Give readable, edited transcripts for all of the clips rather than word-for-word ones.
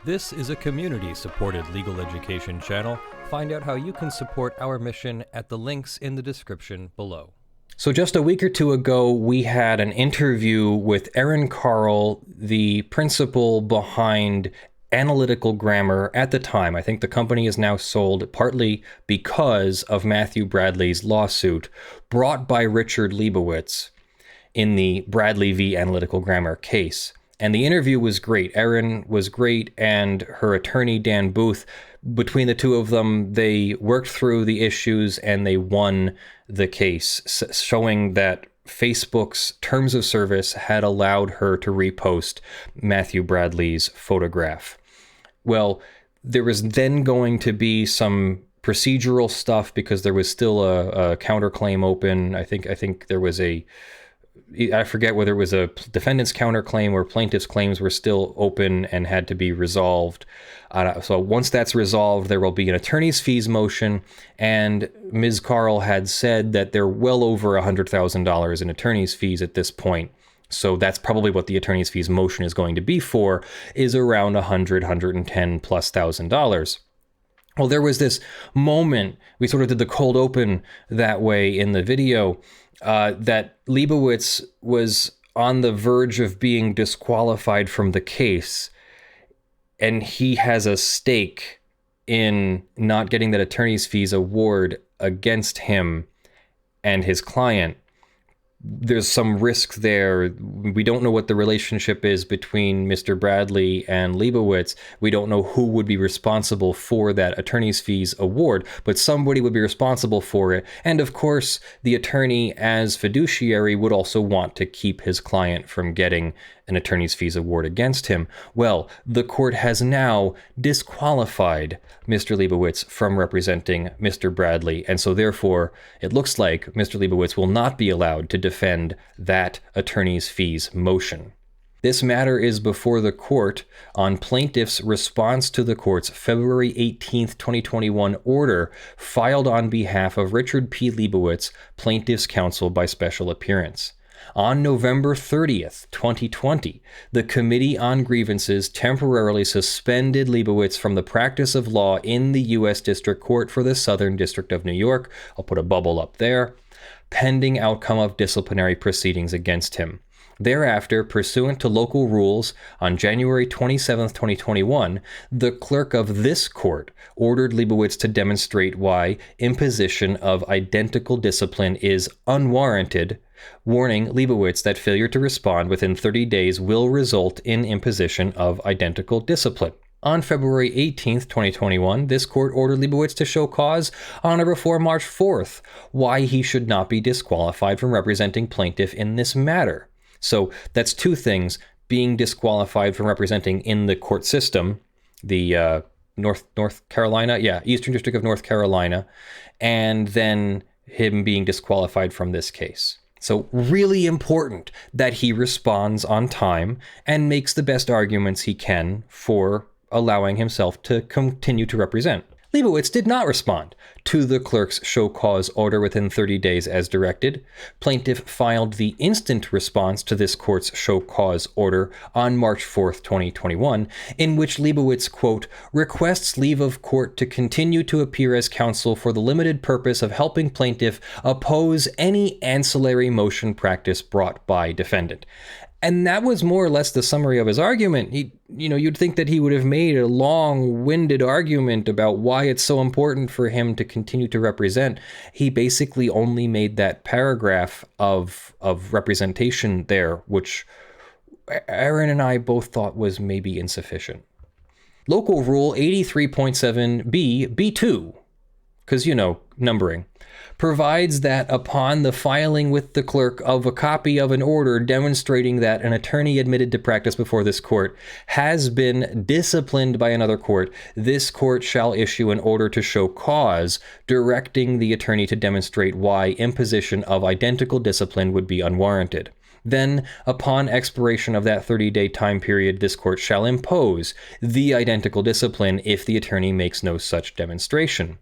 This is a community-supported legal education channel. Find out how you can support our mission at the links in the description below. So just a week or two ago, we had an interview with Aaron Carl, the principal behind Analytical Grammar at the time. I think the company is now sold partly because of Matthew Bradley's lawsuit brought by Richard Liebowitz in the Bradley v. Analytical Grammar case. And the interview was great. Erin was great, and her attorney, Dan Booth. Between the two of them, they worked through the issues and they won the case, showing that Facebook's terms of service had allowed her to repost Matthew Bradley's photograph. Well, there was then going to be some procedural stuff because there was still a counterclaim open. I think there was I forget whether it was a defendant's counterclaim or plaintiff's claims were still open and had to be resolved. So once that's resolved, there will be an attorney's fees motion, and Ms. Carl had said that they're well over $100,000 in attorney's fees at this point. So that's probably what the attorney's fees motion is going to be for, is around $110,000+. Well, there was this moment, we sort of did the cold open that way in the video, that Liebowitz was on the verge of being disqualified from the case, and he has a stake in not getting that attorney's fees award against him and his client. There's some risk there. We don't know what the relationship is between Mr. Bradley and Liebowitz. We don't know who would be responsible for that attorney's fees award, but somebody would be responsible for it. And of course, the attorney as fiduciary would also want to keep his client from getting an attorney's fees award against him. Well, the court has now disqualified Mr. Liebowitz from representing Mr. Bradley, and so therefore it looks like Mr. Liebowitz will not be allowed to defend that attorney's fees motion. This matter is before the court on plaintiff's response to the court's February 18th, 2021 order filed on behalf of Richard P. Liebowitz, plaintiff's counsel by special appearance. On November 30th, 2020, the Committee on Grievances temporarily suspended Liebowitz from the practice of law in the U.S. District Court for the Southern District of New York. I'll put a bubble up there. Pending outcome of disciplinary proceedings against him. Thereafter, pursuant to local rules, on January 27, 2021, the clerk of this court ordered Liebowitz to demonstrate why imposition of identical discipline is unwarranted, warning Liebowitz that failure to respond within 30 days will result in imposition of identical discipline. On February 18th, 2021, this court ordered Liebowitz to show cause on or before March 4th, why he should not be disqualified from representing plaintiff in this matter. So that's two things: being disqualified from representing in the court system, the North Carolina, Eastern District of North Carolina, and then him being disqualified from this case. So really important that he responds on time and makes the best arguments he can for allowing himself to continue to represent. Liebowitz did not respond to the clerk's show cause order within 30 days as directed. Plaintiff filed the instant response to this court's show cause order on March 4th, 2021, in which Liebowitz, quote, requests leave of court to continue to appear as counsel for the limited purpose of helping plaintiff oppose any ancillary motion practice brought by defendant. And that was more or less the summary of his argument. You'd think that he would have made a long-winded argument about why it's so important for him to continue to represent. He basically only made that paragraph of representation there, which Aaron and I both thought was maybe insufficient. Local Rule 83.7b, B2, because, numbering, provides that upon the filing with the clerk of a copy of an order demonstrating that an attorney admitted to practice before this court has been disciplined by another court, this court shall issue an order to show cause, directing the attorney to demonstrate why imposition of identical discipline would be unwarranted. Then, upon expiration of that 30-day time period, this court shall impose the identical discipline if the attorney makes no such demonstration.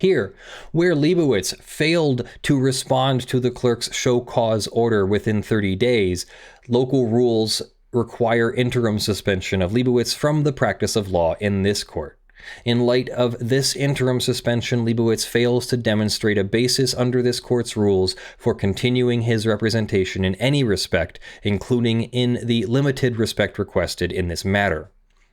Here, where Liebowitz failed to respond to the clerk's show cause order within 30 days, local rules require interim suspension of Liebowitz from the practice of law in this court. In light of this interim suspension, Liebowitz fails to demonstrate a basis under this court's rules for continuing his representation in any respect, including in the limited respect requested in this matter.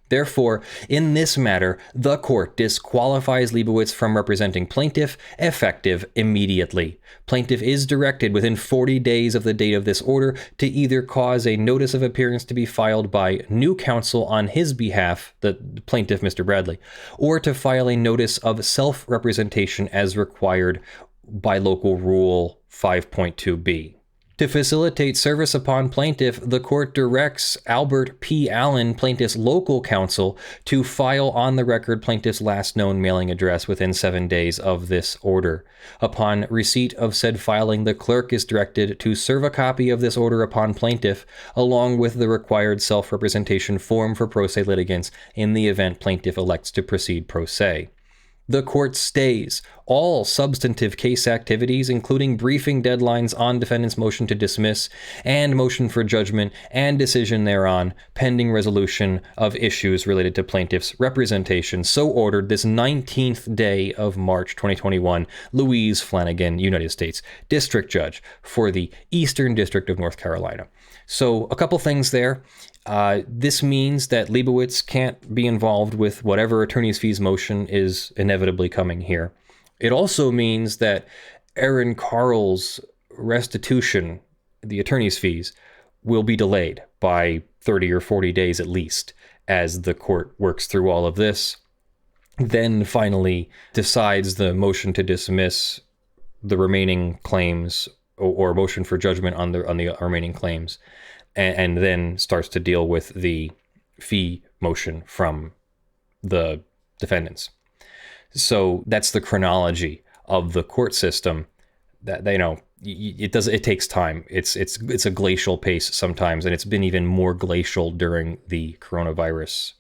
Therefore, in this matter, the court disqualifies Liebowitz from representing plaintiff, effective immediately. Plaintiff is directed within 40 days of the date of this order to either cause a notice of appearance to be filed by new counsel on his behalf, the plaintiff, Mr. Bradley, or to file a notice of self-representation as required by Local Rule 5.2b. To facilitate service upon plaintiff, the court directs Albert P. Allen, plaintiff's local counsel, to file on the record plaintiff's last known mailing address within 7 days of this order. Upon receipt of said filing, the clerk is directed to serve a copy of this order upon plaintiff, along with the required self-representation form for pro se litigants in the event plaintiff elects to proceed pro se. The court stays all substantive case activities, including briefing deadlines on defendant's motion to dismiss and motion for judgment and decision thereon, pending resolution of issues related to plaintiff's representation. So ordered this 19th day of March 2021, Louise Flanagan, United States District Judge for the Eastern District of North Carolina. So a couple things there. This means that Liebowitz can't be involved with whatever attorney's fees motion is inevitably coming here. It also means that Aaron Carl's restitution, the attorney's fees, will be delayed by 30 or 40 days at least as the court works through all of this, then finally decides the motion to dismiss the remaining claims or motion for judgment on the remaining claims, and then starts to deal with the fee motion from the defendants. So that's the chronology of the court system. That it takes time. It's a glacial pace sometimes, and it's been even more glacial during the coronavirus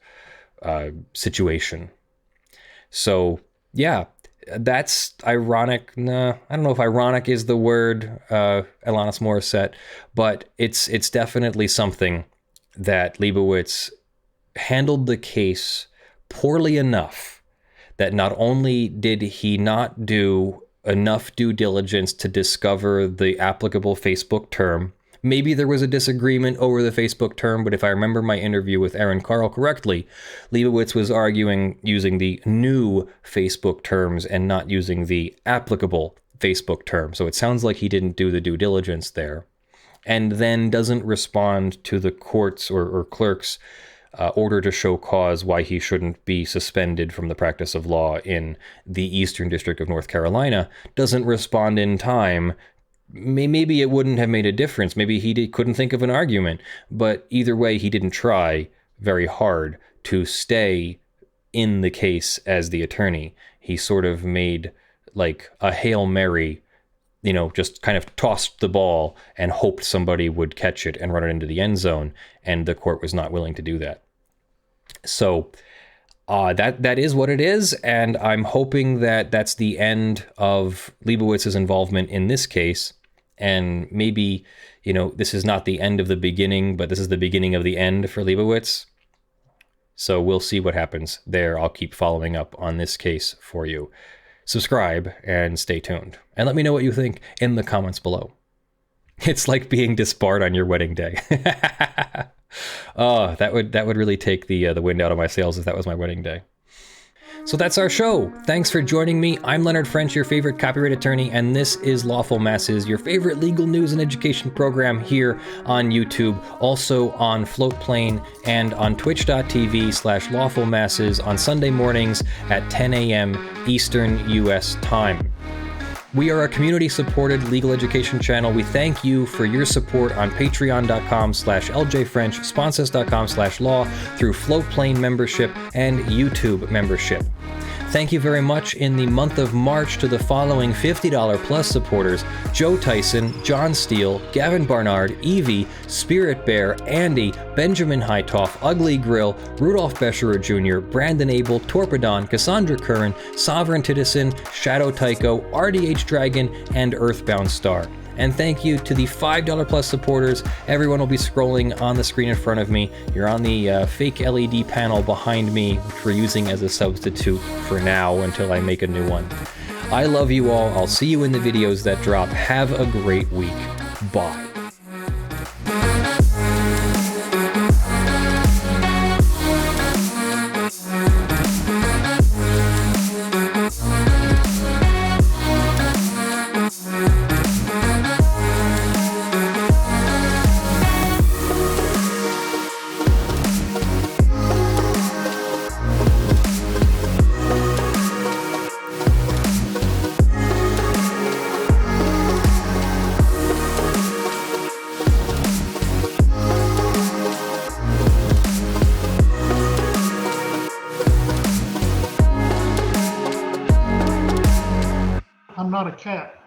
situation. So yeah, that's ironic. Nah, I don't know if ironic is the word, Alanis Morissette, but it's definitely something that Liebowitz handled the case poorly enough that not only did he not do enough due diligence to discover the applicable Facebook term. Maybe there was a disagreement over the Facebook term, but if I remember my interview with Aaron Carl correctly, Liebowitz was arguing using the new Facebook terms and not using the applicable Facebook term. So it sounds like he didn't do the due diligence there, and then doesn't respond to the court's or clerk's order to show cause why he shouldn't be suspended from the practice of law in the Eastern District of North Carolina, doesn't respond in time. Maybe it wouldn't have made a difference. Maybe he couldn't think of an argument, but either way, he didn't try very hard to stay in the case as the attorney. He sort of made like a Hail Mary, just kind of tossed the ball and hoped somebody would catch it and run it into the end zone, and the court was not willing to do that. So that is what it is, and I'm hoping that that's the end of Leibowitz's involvement in this case, and maybe, this is not the end of the beginning, but this is the beginning of the end for Liebowitz. So we'll see what happens there. I'll keep following up on this case for you. Subscribe and stay tuned, and let me know what you think in the comments below. It's like being disbarred on your wedding day. Oh, that would really take the wind out of my sails if that was my wedding day. So that's our show. Thanks for joining me. I'm Leonard French, your favorite copyright attorney, and this is Lawful Masses, your favorite legal news and education program here on YouTube, also on Floatplane and on twitch.tv/lawfulmasses on Sunday mornings at 10 a.m. Eastern U.S. time. We are a community-supported legal education channel. We thank you for your support on patreon.com/ljfrench, sponsors.com/law, through Floatplane membership and YouTube membership. Thank you very much in the month of March to the following $50 plus supporters: Joe Tyson, John Steele, Gavin Barnard, Eevi, Spirit Bear, Andy, Benjamin Hitov, Ugly Grill, Rudolph Bescherer Jr., Brandyn, Abel, Torpedan, Cassandra Curran, Sovereign Tittizen, ShadowTycho, RDHDragon, and Earthbound Star. And thank you to the $5 plus supporters. Everyone will be scrolling on the screen in front of me. You're on the fake LED panel behind me, which we're using as a substitute for now until I make a new one. I love you all. I'll see you in the videos that drop. Have a great week. Bye. I'm not a cat.